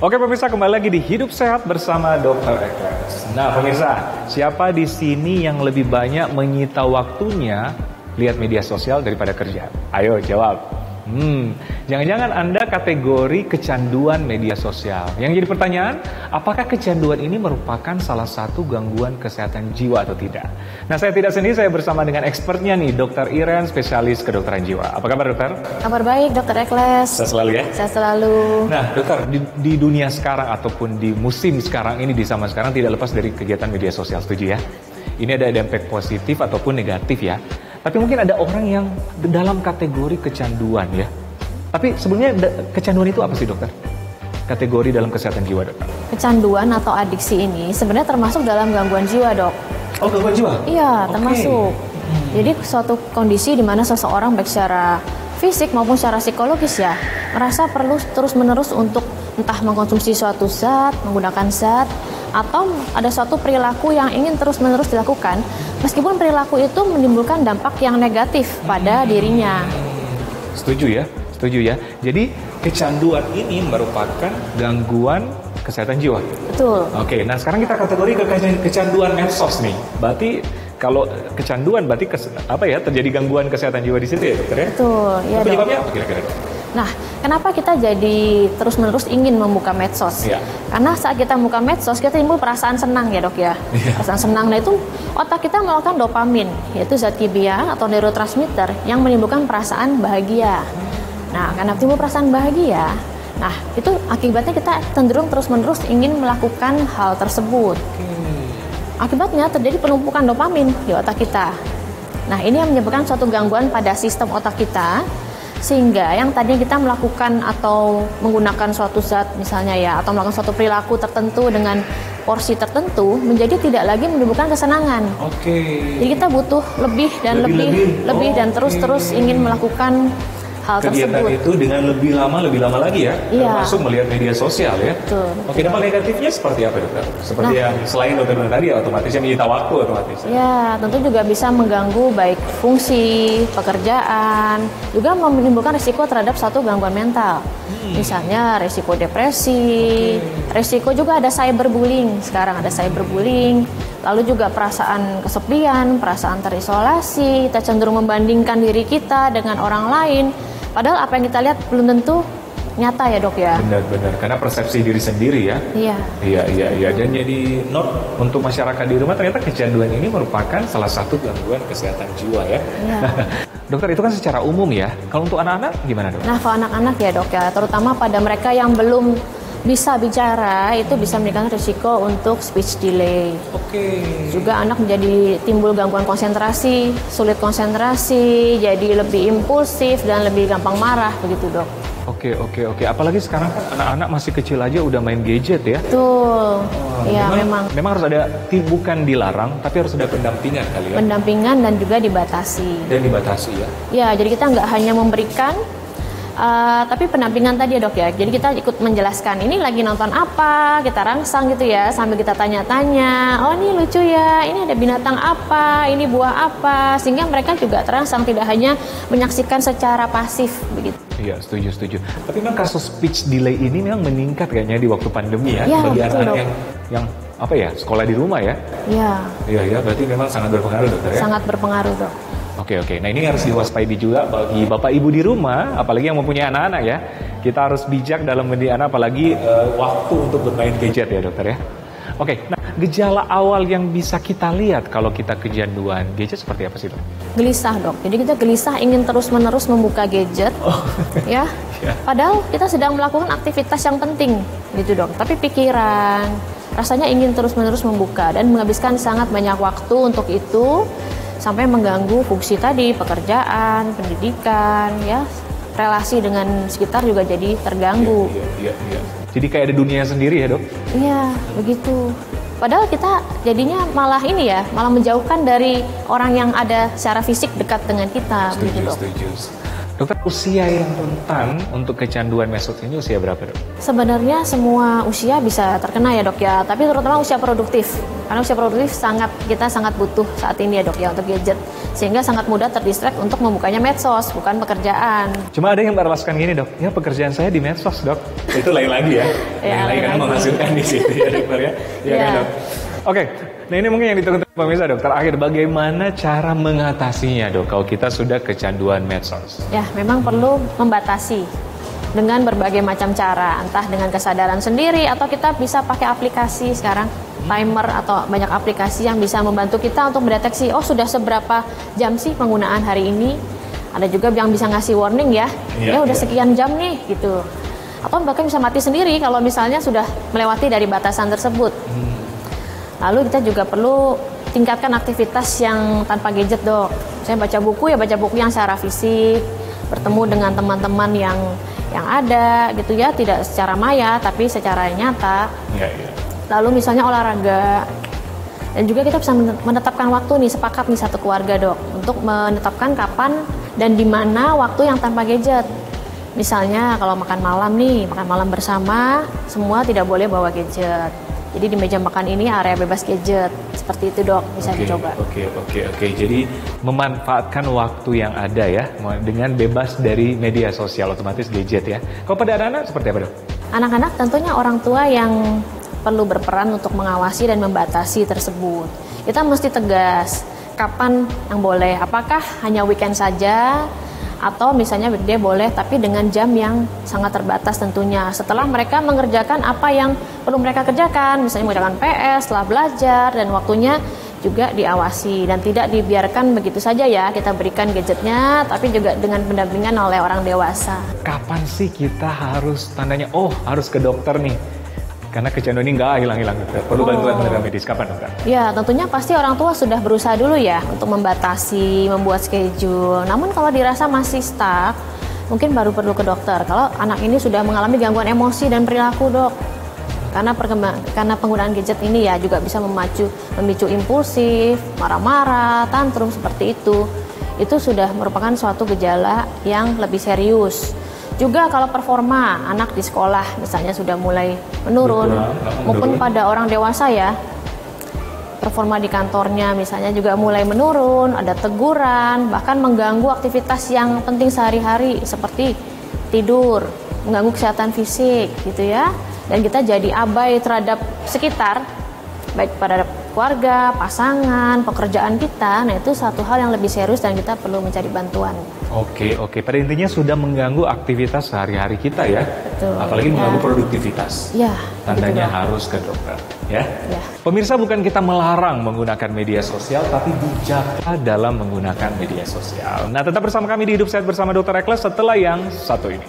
Oke pemirsa, kembali lagi di Hidup Sehat bersama Dr. Ekles. Nah pemirsa, siapa di sini yang lebih banyak menyita waktunya lihat media sosial daripada kerja? Ayo jawab. Jangan-jangan Anda kategori kecanduan media sosial. Yang jadi pertanyaan, apakah kecanduan ini merupakan salah satu gangguan kesehatan jiwa atau tidak? Nah, saya tidak sendiri, saya bersama dengan expertnya nih, Dr. Iren, spesialis kedokteran jiwa. Apa kabar, dokter? Kabar baik, Dr. Ekles. Sehat selalu ya? Sehat selalu. Nah, dokter, di dunia sekarang ataupun di musim sekarang ini, di zaman sekarang tidak lepas dari kegiatan media sosial, setuju ya? Ini ada dampak positif ataupun negatif ya. Tapi mungkin ada orang yang dalam kategori kecanduan ya. Tapi sebenarnya kecanduan itu apa sih, dokter? Kategori dalam kesehatan jiwa, dokter. Kecanduan atau adiksi ini sebenarnya termasuk dalam gangguan jiwa, dok. Oh, gangguan jiwa? Iya, termasuk. Jadi suatu kondisi di mana seseorang baik secara fisik maupun secara psikologis ya, merasa perlu terus-menerus untuk entah mengkonsumsi suatu zat, menggunakan zat, atau ada suatu perilaku yang ingin terus-menerus dilakukan, meskipun perilaku itu menimbulkan dampak yang negatif pada dirinya. Setuju ya? Setuju ya? Jadi kecanduan ini merupakan gangguan kesehatan jiwa? Betul. Oke, nah sekarang kita kategori kecanduan medsos nih. Berarti kalau kecanduan berarti terjadi gangguan kesehatan jiwa di situ ya, dokter ya? Betul. Ya, penyebabnya apa kira-kira? Nah, kenapa kita jadi terus-menerus ingin membuka medsos? Ya. Karena saat kita membuka medsos, kita timbul perasaan senang ya, dok ya. Perasaan senang, nah itu otak kita melakukan dopamin, yaitu zat kimia atau neurotransmitter yang menimbulkan perasaan bahagia. Nah, karena timbul perasaan bahagia, nah itu akibatnya kita cenderung terus-menerus ingin melakukan hal tersebut. Akibatnya terjadi penumpukan dopamin di otak kita. Nah, ini yang menyebabkan suatu gangguan pada sistem otak kita, sehingga yang tadinya kita melakukan atau menggunakan suatu zat misalnya ya, atau melakukan suatu perilaku tertentu dengan porsi tertentu, menjadi tidak lagi menimbulkan kesenangan. Jadi kita butuh lebih dan lebih dan terus-terus ingin melakukan hal kegiatan tersebut. Itu dengan lebih lama lagi ya, termasuk melihat media sosial ya. Betul. Oke, dampak negatifnya seperti apa, dokter? Seperti yang selain dokter tadi, otomatisnya menyita waktu otomatis. Ya, tentu juga bisa mengganggu baik fungsi, pekerjaan, juga menimbulkan risiko terhadap satu gangguan mental. Misalnya risiko depresi, risiko juga ada cyberbullying. Sekarang ada cyberbullying. Lalu juga perasaan kesepian, perasaan terisolasi, kita cenderung membandingkan diri kita dengan orang lain. Padahal apa yang kita lihat belum tentu nyata ya, dok ya. Benar-benar, karena persepsi diri sendiri ya. Iya. Dan jadi untuk masyarakat di rumah, ternyata kecanduan ini merupakan salah satu gangguan kesehatan jiwa ya. Dokter, itu kan secara umum ya. Kalau untuk anak-anak gimana, dok? Nah, kalau anak-anak ya, dok ya, terutama pada mereka yang belum bisa bicara, itu bisa meningkatkan risiko untuk speech delay. Juga anak menjadi timbul gangguan konsentrasi, sulit konsentrasi, jadi lebih impulsif dan lebih gampang marah, begitu, dok. Oke. Apalagi sekarang kan anak-anak masih kecil aja udah main gadget ya. Betul. Ya, memang harus ada, bukan dilarang, tapi harus ada pendampingan kali ya. Pendampingan dan juga dibatasi. Dan dibatasi ya. Ya, jadi kita nggak hanya memberikan, tapi pendampingan tadi ya, dok ya. Jadi kita ikut menjelaskan, ini lagi nonton apa, kita rangsang gitu ya, sambil kita tanya-tanya, oh ini lucu ya, ini ada binatang apa, ini buah apa, sehingga mereka juga terangsang, tidak hanya menyaksikan secara pasif begitu. Iya, setuju. Tapi memang kasus speech delay ini memang meningkat kayaknya di waktu pandemi ya, bagi anak-anak yang sekolah di rumah ya. Iya, berarti memang sangat berpengaruh, dokter ya. Sangat berpengaruh, dok. Oke. Nah, ini harus diwaspadai juga bagi bapak ibu di rumah, apalagi yang mempunyai anak-anak ya. Kita harus bijak dalam mendidik anak, apalagi waktu untuk bermain gadget ya, dokter ya. Oke, nah gejala awal yang bisa kita lihat kalau kita kecanduan gadget seperti apa sih, dok? Gelisah, dok. Jadi kita gelisah ingin terus-menerus membuka gadget, ya. Padahal kita sedang melakukan aktivitas yang penting, gitu, dok. Tapi pikiran rasanya ingin terus-menerus membuka dan menghabiskan sangat banyak waktu untuk itu, sampai mengganggu fungsi tadi, pekerjaan, pendidikan, ya, relasi dengan sekitar juga jadi terganggu. Iya. Jadi kayak ada dunia sendiri ya, dok? Iya, begitu. Padahal kita jadinya malah menjauhkan dari orang yang ada secara fisik dekat dengan kita. Setuju. Dokter, usia yang rentan untuk kecanduan medsos ini usia berapa, dok? Sebenarnya semua usia bisa terkena ya dok ya, tapi terutama usia produktif. Karena usia produktif kita sangat butuh saat ini ya dok ya untuk gadget. Sehingga sangat mudah terdistract untuk membukanya medsos, bukan pekerjaan. Cuma ada yang beralaskan gini dok, ya pekerjaan saya di medsos dok. Itu lain lagi ya, lain lagi karena menghasilkan di situ ya dokter ya. Iya kan dok? Oke, nah ini mungkin yang ditunggu pemirsa dok. Terakhir, bagaimana cara mengatasinya dok kalau kita sudah kecanduan medsos? Ya, memang perlu membatasi dengan berbagai macam cara, entah dengan kesadaran sendiri atau kita bisa pakai aplikasi sekarang, timer atau banyak aplikasi yang bisa membantu kita untuk mendeteksi, oh sudah seberapa jam sih penggunaan hari ini. Ada juga yang bisa ngasih warning ya, udah sekian jam nih gitu. Atau bahkan bisa mati sendiri kalau misalnya sudah melewati dari batasan tersebut. Lalu kita juga perlu tingkatkan aktivitas yang tanpa gadget dok. Saya baca buku yang secara fisik, bertemu dengan teman-teman yang ada gitu ya, tidak secara maya tapi secara nyata. Lalu misalnya olahraga. Dan juga kita bisa menetapkan waktu nih, sepakat nih satu keluarga dok, untuk menetapkan kapan dan di mana waktu yang tanpa gadget. Misalnya kalau makan malam bersama, semua tidak boleh bawa gadget. Jadi di meja makan ini area bebas gadget. Seperti itu dok, bisa dicoba. Oke. Jadi memanfaatkan waktu yang ada ya, dengan bebas dari media sosial, otomatis gadget ya. Kalau pada anak-anak seperti apa dok? Anak-anak tentunya orang tua yang perlu berperan untuk mengawasi dan membatasi tersebut. Kita mesti tegas, kapan yang boleh, apakah hanya weekend saja, atau misalnya dia boleh tapi dengan jam yang sangat terbatas tentunya. Setelah mereka mengerjakan apa yang perlu mereka kerjakan, misalnya mengerjakan PS, setelah belajar, dan waktunya juga diawasi dan tidak dibiarkan begitu saja ya, kita berikan gadgetnya, tapi juga dengan pendampingan oleh orang dewasa. Kapan sih kita harus tandanya, harus ke dokter nih? Karena kecanduan ini nggak hilang-hilang, perlu bantuan tenaga medis. Kapan dokter? Ya tentunya pasti orang tua sudah berusaha dulu ya untuk membatasi, membuat schedule. Namun kalau dirasa masih stuck, mungkin baru perlu ke dokter. Kalau anak ini sudah mengalami gangguan emosi dan perilaku dok, karena penggunaan gadget ini ya juga bisa memicu impulsif, marah-marah, tantrum seperti itu. Itu sudah merupakan suatu gejala yang lebih serius. Juga kalau performa anak di sekolah misalnya sudah mulai menurun, maupun pada orang dewasa ya, performa di kantornya misalnya juga mulai menurun, ada teguran, bahkan mengganggu aktivitas yang penting sehari-hari seperti tidur, mengganggu kesehatan fisik gitu ya. Dan kita jadi abai terhadap sekitar, baik pada keluarga, pasangan, pekerjaan kita. Nah itu satu hal yang lebih serius dan kita perlu mencari bantuan. Oke. Pada intinya sudah mengganggu aktivitas sehari-hari kita ya. Betul. Apalagi mengganggu produktivitas. Ya. Tandanya harus ke dokter ya. Pemirsa, bukan kita melarang menggunakan media sosial, tapi bijak dalam menggunakan media sosial. Nah, tetap bersama kami di Hidup Sehat bersama Dr. Ekles setelah yang satu ini.